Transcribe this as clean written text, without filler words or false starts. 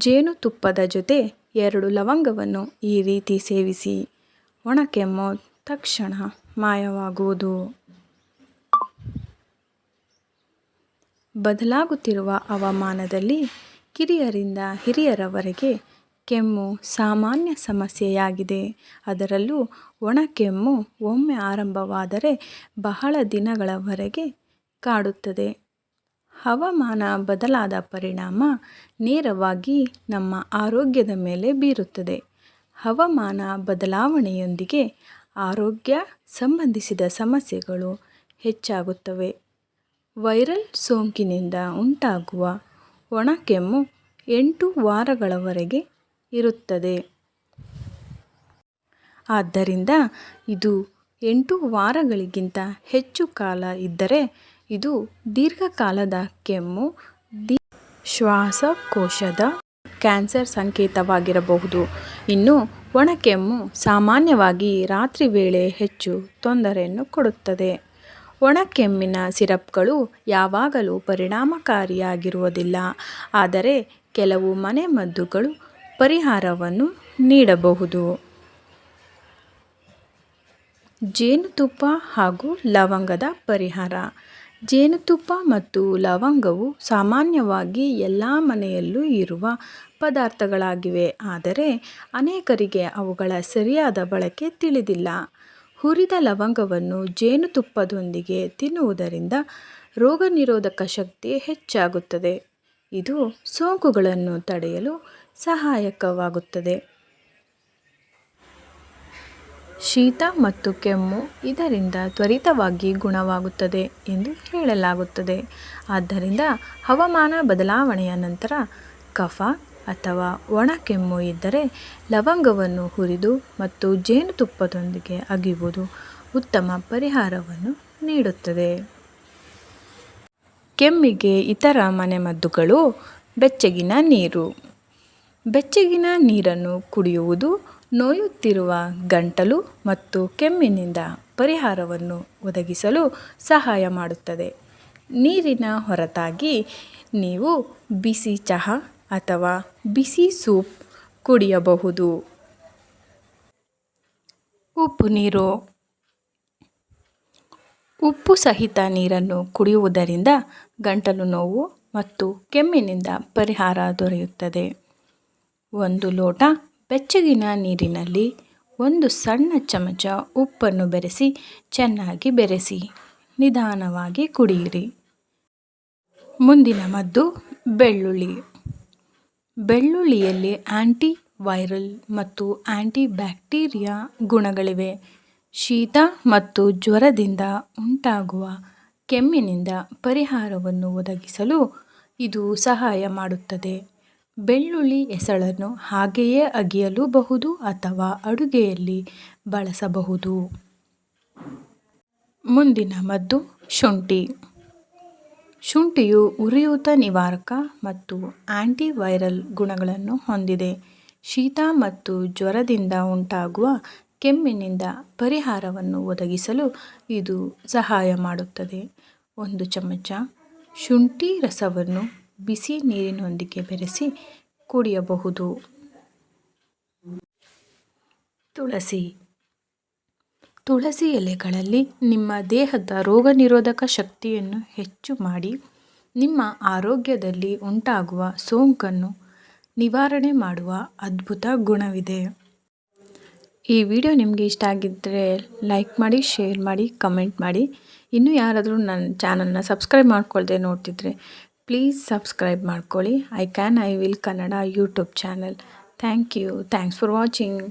ಜೇನುತುಪ್ಪದ ಜೊತೆ 2 ಲವಂಗವನ್ನು ಈ ರೀತಿ ಸೇವಿಸಿ. ಒಣಕೆಮ್ಮು ತಕ್ಷಣ ಮಾಯವಾಗುವುದು. ಬದಲಾಗುತ್ತಿರುವ ಹವಾಮಾನದಲ್ಲಿ ಕಿರಿಯರಿಂದ ಹಿರಿಯರವರೆಗೆ ಕೆಮ್ಮು ಸಾಮಾನ್ಯ ಸಮಸ್ಯೆಯಾಗಿದೆ. ಅದರಲ್ಲೂ ಒಣಕೆಮ್ಮು ಒಮ್ಮೆ ಆರಂಭವಾದರೆ ಬಹಳ ದಿನಗಳವರೆಗೆ ಕಾಡುತ್ತದೆ. ಹವಾಮಾನ ಬದಲಾದ ಪರಿಣಾಮ ನೇರವಾಗಿ ನಮ್ಮ ಆರೋಗ್ಯದ ಮೇಲೆ ಬೀರುತ್ತದೆ. ಹವಾಮಾನ ಬದಲಾವಣೆಯೊಂದಿಗೆ ಆರೋಗ್ಯ ಸಂಬಂಧಿಸಿದ ಸಮಸ್ಯೆಗಳು ಹೆಚ್ಚಾಗುತ್ತವೆ. ವೈರಲ್ ಸೋಂಕಿನಿಂದ ಉಂಟಾಗುವ ಒಣಕೆಮ್ಮು 8 ವಾರಗಳವರೆಗೆ ಇರುತ್ತದೆ. ಆದ್ದರಿಂದ ಇದು 8 ವಾರಗಳಿಗಿಂತ ಹೆಚ್ಚು ಕಾಲ ಇದ್ದರೆ ಇದು ದೀರ್ಘಕಾಲದ ಕೆಮ್ಮು, ಶ್ವಾಸಕೋಶದ ಕ್ಯಾನ್ಸರ್ ಸಂಕೇತವಾಗಿರಬಹುದು. ಇನ್ನು ಒಣಕೆಮ್ಮು ಸಾಮಾನ್ಯವಾಗಿ ರಾತ್ರಿ ವೇಳೆ ಹೆಚ್ಚು ತೊಂದರೆಯನ್ನು ಕೊಡುತ್ತದೆ. ಒಣಕೆಮ್ಮಿನ ಸಿರಪ್ಗಳು ಯಾವಾಗಲೂ ಪರಿಣಾಮಕಾರಿಯಾಗಿರುವುದಿಲ್ಲ. ಆದರೆ ಕೆಲವು ಮನೆಮದ್ದುಗಳು ಪರಿಹಾರವನ್ನು ನೀಡಬಹುದು. ಜೇನುತುಪ್ಪ ಹಾಗೂ ಲವಂಗದ ಪರಿಹಾರ. ಜೇನುತುಪ್ಪ ಮತ್ತು ಲವಂಗವು ಸಾಮಾನ್ಯವಾಗಿ ಎಲ್ಲ ಮನೆಯಲ್ಲೂ ಇರುವ ಪದಾರ್ಥಗಳಾಗಿವೆ. ಆದರೆ ಅನೇಕರಿಗೆ ಅವುಗಳ ಸರಿಯಾದ ಬಳಕೆ ತಿಳಿದಿಲ್ಲ. ಹುರಿದ ಲವಂಗವನ್ನು ಜೇನುತುಪ್ಪದೊಂದಿಗೆ ತಿನ್ನುವುದರಿಂದ ರೋಗನಿರೋಧಕ ಶಕ್ತಿ ಹೆಚ್ಚಾಗುತ್ತದೆ. ಇದು ಸೋಂಕುಗಳನ್ನು ತಡೆಯಲು ಸಹಾಯಕವಾಗುತ್ತದೆ. ಶೀತ ಮತ್ತು ಕೆಮ್ಮು ಇದರಿಂದ ತ್ವರಿತವಾಗಿ ಗುಣವಾಗುತ್ತದೆ ಎಂದು ಹೇಳಲಾಗುತ್ತದೆ. ಆದ್ದರಿಂದ ಹವಾಮಾನ ಬದಲಾವಣೆಯ ನಂತರ ಕಫ ಅಥವಾ ಒಣಕೆಮ್ಮು ಇದ್ದರೆ ಲವಂಗವನ್ನು ಹುರಿದು ಮತ್ತು ಜೇನುತುಪ್ಪದೊಂದಿಗೆ ಅಗೆಯುವುದು ಉತ್ತಮ ಪರಿಹಾರವನ್ನು ನೀಡುತ್ತದೆ. ಕೆಮ್ಮಿಗೆ ಇತರ ಮನೆಮದ್ದುಗಳು. ಬೆಚ್ಚಗಿನ ನೀರು. ಬೆಚ್ಚಗಿನ ನೀರನ್ನು ಕುಡಿಯುವುದು ನೋಯುತ್ತಿರುವ ಗಂಟಲು ಮತ್ತು ಕೆಮ್ಮಿನಿಂದ ಪರಿಹಾರವನ್ನು ಒದಗಿಸಲು ಸಹಾಯ ಮಾಡುತ್ತದೆ. ನೀರಿನ ಹೊರತಾಗಿ ನೀವು ಬಿಸಿ ಚಹಾ ಅಥವಾ ಬಿಸಿ ಸೂಪ್ ಕುಡಿಯಬಹುದು. ಉಪ್ಪು ನೀರು. ಉಪ್ಪು ಸಹಿತ ನೀರನ್ನು ಕುಡಿಯುವುದರಿಂದ ಗಂಟಲು ನೋವು ಮತ್ತು ಕೆಮ್ಮಿನಿಂದ ಪರಿಹಾರ ದೊರೆಯುತ್ತದೆ. 1 ಲೋಟ ಬೆಚ್ಚಗಿನ ನೀರಿನಲ್ಲಿ 1 ಸಣ್ಣ ಚಮಚ ಉಪ್ಪನ್ನು ಬೆರೆಸಿ ಚೆನ್ನಾಗಿ ಬೆರೆಸಿ ನಿಧಾನವಾಗಿ ಕುಡಿಯಿರಿ. ಮುಂದಿನ ಮದ್ದು ಬೆಳ್ಳುಳ್ಳಿ. ಬೆಳ್ಳುಳ್ಳಿಯಲ್ಲಿ ಆಂಟಿ ವೈರಲ್ ಮತ್ತು ಆಂಟಿ ಬ್ಯಾಕ್ಟೀರಿಯಾ ಗುಣಗಳಿವೆ. ಶೀತ ಮತ್ತು ಜ್ವರದಿಂದ ಉಂಟಾಗುವ ಕೆಮ್ಮಿನಿಂದ ಪರಿಹಾರವನ್ನು ಒದಗಿಸಲು ಇದು ಸಹಾಯ ಮಾಡುತ್ತದೆ. ಬೆಳ್ಳುಳ್ಳಿ ಎಸಳನ್ನು ಹಾಗೆಯೇ ಅಗೆಯಲೂಬಹುದು ಅಥವಾ ಅಡುಗೆಯಲ್ಲಿ ಬಳಸಬಹುದು. ಮುಂದಿನ ಮದ್ದು ಶುಂಠಿ. ಶುಂಠಿಯು ಉರಿಯೂತ ನಿವಾರಕ ಮತ್ತು ಆಂಟಿ ವೈರಲ್ ಗುಣಗಳನ್ನು ಹೊಂದಿದೆ. ಶೀತ ಮತ್ತು ಜ್ವರದಿಂದ ಉಂಟಾಗುವ ಕೆಮ್ಮಿನಿಂದ ಪರಿಹಾರವನ್ನು ಒದಗಿಸಲು ಇದು ಸಹಾಯ ಮಾಡುತ್ತದೆ. 1 ಚಮಚ ಶುಂಠಿ ರಸವನ್ನು ಬಿಸಿ ನೀರಿನೊಂದಿಗೆ ಬೆರೆಸಿ ಕುಡಿಯಬಹುದು. ತುಳಸಿ. ತುಳಸಿ ಎಲೆಗಳಲ್ಲಿ ನಿಮ್ಮ ದೇಹದ ರೋಗನಿರೋಧಕ ಶಕ್ತಿಯನ್ನು ಹೆಚ್ಚು ಮಾಡಿ ನಿಮ್ಮ ಆರೋಗ್ಯದಲ್ಲಿ ಉಂಟಾಗುವ ಸೋಂಕನ್ನು ನಿವಾರಣೆ ಮಾಡುವ ಅದ್ಭುತ ಗುಣವಿದೆ. ಈ ವಿಡಿಯೋ ನಿಮಗೆ ಇಷ್ಟ ಆಗಿದ್ದರೆ ಲೈಕ್ ಮಾಡಿ, ಶೇರ್ ಮಾಡಿ, ಕಮೆಂಟ್ ಮಾಡಿ. ಇನ್ನೂ ಯಾರಾದರೂ ನನ್ನ ಚಾನಲ್ನ ಸಬ್ಸ್ಕ್ರೈಬ್ ಮಾಡ್ಕೊಳ್ದೆ ನೋಡ್ತಿದ್ರೆ ಪ್ಲೀಸ್ ಸಬ್ಸ್ಕ್ರೈಬ್ ಮಾಡ್ಕೊಳ್ಳಿ. I will Kannada YouTube channel. Thank you. Thanks for watching.